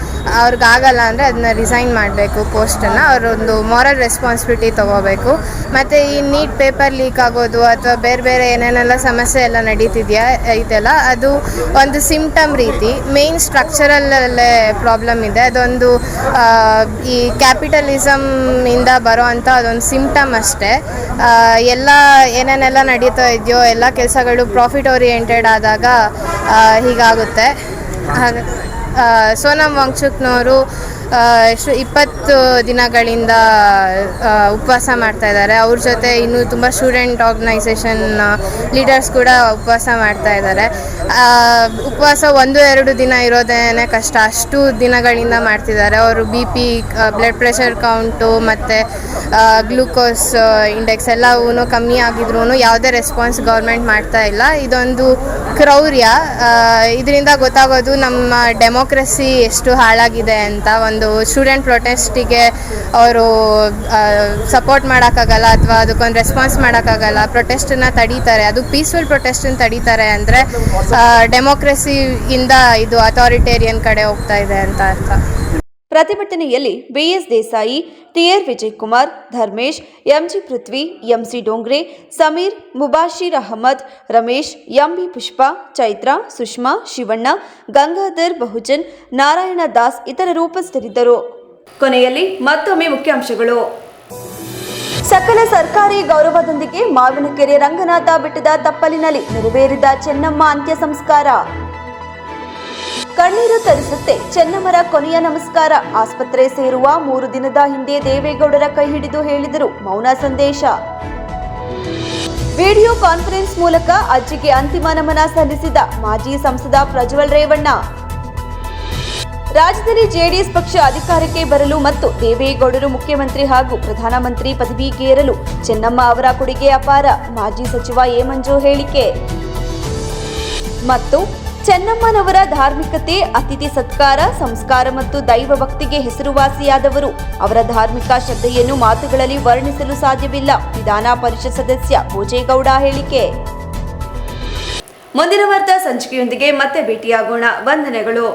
ಅವ್ರಿಗಾಗಲ್ಲ ಅಂದರೆ ಅದನ್ನ ರಿಸೈನ್ ಮಾಡಬೇಕು ಪೋಸ್ಟನ್ನು. ಅವರೊಂದು ಮಾರಲ್ ರೆಸ್ಪಾನ್ಸಿಬಿಲಿಟಿ ತೊಗೋಬೇಕು. ಮತ್ತು ಈ ನೀಟ್ ಪೇಪರ್ ಲೀಕ್ ಆಗೋದು ಅಥವಾ ಬೇರೆ ಏನೇನೆಲ್ಲ ಸಮಸ್ಯೆ ಎಲ್ಲ ಇದೆಯಲ್ಲ, ಅದು ಒಂದು ಸಿಂಪ್ಟಮ್ ರೀತಿ. ಮೇನ್ ಸ್ಟ್ರಕ್ಚರಲ್ಲೇ ಪ್ರಾಬ್ಲಮ್ ಇದೆ. ಅದೊಂದು ಈ ಕ್ಯಾಪಿಟಲಿಸಮ್ ಇಂದ ಬರೋ ಅಂಥ ಅದೊಂದು ಸಿಂಪ್ಟಮ್ ಅಷ್ಟೇ. ಎಲ್ಲ ಏನೇನೆಲ್ಲ ನಡೀತಾ ಇದೆಯೋ ಎಲ್ಲ ಕೆಲಸಗಳು ಪ್ರಾಫಿಟ್ ಓರಿಯೆಂಟೆಡ್ ಆದಾಗ ಹೀಗಾಗುತ್ತೆ. ಸೋನಂ ವಾಂಗ್ಚುಕ್ನವರು 20 ದಿನಗಳಿಂದ ಉಪವಾಸ ಮಾಡ್ತಾ ಇದ್ದಾರೆ. ಅವ್ರ ಜೊತೆ ಇನ್ನೂ ತುಂಬ ಸ್ಟೂಡೆಂಟ್ ಆರ್ಗನೈಸೇಷನ್ ಲೀಡರ್ಸ್ ಕೂಡ ಉಪವಾಸ ಮಾಡ್ತಾ ಇದ್ದಾರೆ. ಉಪವಾಸ 1-2 ದಿನ ಇರೋದೇನೆ ಕಷ್ಟ, ಅಷ್ಟು ದಿನಗಳಿಂದ ಮಾಡ್ತಿದ್ದಾರೆ. ಅವರು BP, ಬ್ಲಡ್ ಪ್ರೆಷರ್ ಕೌಂಟು ಮತ್ತು ಗ್ಲೂಕೋಸ್ ಇಂಡೆಕ್ಸ್ ಎಲ್ಲವೂ ಕಮ್ಮಿ ಆಗಿದ್ರೂ ಯಾವುದೇ ರೆಸ್ಪಾನ್ಸ್ ಗೌರ್ಮೆಂಟ್ ಮಾಡ್ತಾ ಇಲ್ಲ. ಇದೊಂದು ಕ್ರೌರ್ಯ. ಇದರಿಂದ ಗೊತ್ತಾಗೋದು ನಮ್ಮ ಡೆಮೋಕ್ರಸಿ ಎಷ್ಟು ಹಾಳಾಗಿದೆ ಅಂತ. ಒಂದು ಒಂದು ಸ್ಟೂಡೆಂಟ್ ಪ್ರೊಟೆಸ್ಟಿಗೆ ಅವರು ಸಪೋರ್ಟ್ ಮಾಡೋಕ್ಕಾಗಲ್ಲ ಅಥವಾ ಅದಕ್ಕೊಂದು ರೆಸ್ಪಾನ್ಸ್ ಮಾಡೋಕ್ಕಾಗಲ್ಲ, ಪ್ರೊಟೆಸ್ಟನ್ನು ತಡೀತಾರೆ, ಅದು ಪೀಸ್ಫುಲ್ ಪ್ರೊಟೆಸ್ಟನ್ನು ತಡೀತಾರೆ ಅಂದರೆ ಡೆಮೋಕ್ರೆಸಿಯಿಂದ ಇದು ಅಥಾರಿಟೇರಿಯನ್ ಕಡೆ ಹೋಗ್ತಾ ಇದೆ ಅಂತ ಅರ್ಥ. ಪ್ರತಿಭಟನೆಯಲ್ಲಿ B S Desai, T R Vijayakumar, Dharmesh, M G Prithvi, M C Dongre, Sameer, Mubashir Ahmed, Ramesh, M B Pushpa, Chaitra, Sushma, Shivanna, Gangadhar, Bahujan, Narayana Das ಇತರರು ಉಪಸ್ಥಿತರಿದ್ದರು. ಕೊನೆಯಲ್ಲಿ ಮತ್ತೊಮ್ಮೆ ಮುಖ್ಯಾಂಶಗಳು. ಸಕಲ ಸರ್ಕಾರಿ ಗೌರವದೊಂದಿಗೆ ಮಾವಿನಕೆರೆ ರಂಗನಾಥ ಬೆಟ್ಟದ ತಪ್ಪಲಿನಲ್ಲಿ ನೆರವೇರಿದ ಚೆನ್ನಮ್ಮ ಅಂತ್ಯ ಸಂಸ್ಕಾರ. ಕಣ್ಣೀರು ತರಿಸುತ್ತೆ ಚೆನ್ನಮ್ಮರ ಕೊನೆಯ ನಮಸ್ಕಾರ. ಆಸ್ಪತ್ರೆ ಸೇರುವ 3 ದಿನದ ಹಿಂದೆ ದೇವೇಗೌಡರ ಕೈ ಹಿಡಿದು ಹೇಳಿದರು ಮೌನ ಸಂದೇಶ. ವಿಡಿಯೋ ಕಾನ್ಫರೆನ್ಸ್ ಮೂಲಕ ಅಜ್ಜಿಗೆ ಅಂತಿಮ ನಮನ ಸಲ್ಲಿಸಿದ ಮಾಜಿ ಸಂಸದ ಪ್ರಜ್ವಲ್ ರೇವಣ್ಣ. ರಾಜ್ಯದಲ್ಲಿ ಜೆಡಿಎಸ್ ಪಕ್ಷ ಅಧಿಕಾರಕ್ಕೆ ಬರಲು ಮತ್ತು ದೇವೇಗೌಡರು ಮುಖ್ಯಮಂತ್ರಿ ಹಾಗೂ ಪ್ರಧಾನಮಂತ್ರಿ ಪದವಿಗೇರಲು ಚೆನ್ನಮ್ಮ ಅವರ ಕೊಡುಗೆ ಅಪಾರ. ಮಾಜಿ ಸಚಿವ ಎ ಮಂಜು ಹೇಳಿಕೆ. ಮತ್ತು ಚೆನ್ನಮ್ಮನವರ ಧಾರ್ಮಿಕತೆ, ಅತಿಥಿ ಸತ್ಕಾರ, ಸಂಸ್ಕಾರ ಮತ್ತು ದೈವ ಭಕ್ತಿಗೆ ಹೆಸರುವಾಸಿಯಾದವರು. ಅವರ ಧಾರ್ಮಿಕ ಶ್ರದ್ಧೆಯನ್ನು ಮಾತುಗಳಲ್ಲಿ ವರ್ಣಿಸಲು ಸಾಧ್ಯವಿಲ್ಲ. ವಿಧಾನ ಪರಿಷತ್ ಸದಸ್ಯ ಭೋಜೇಗೌಡ ಹೇಳಿಕೆ. ಮುಂದಿನ ವಾರ್ತಾ ಸಂಚಿಕೆಯೊಂದಿಗೆ ಮತ್ತೆ ಭೇಟಿಯಾಗೋಣ. ವಂದನೆಗಳು.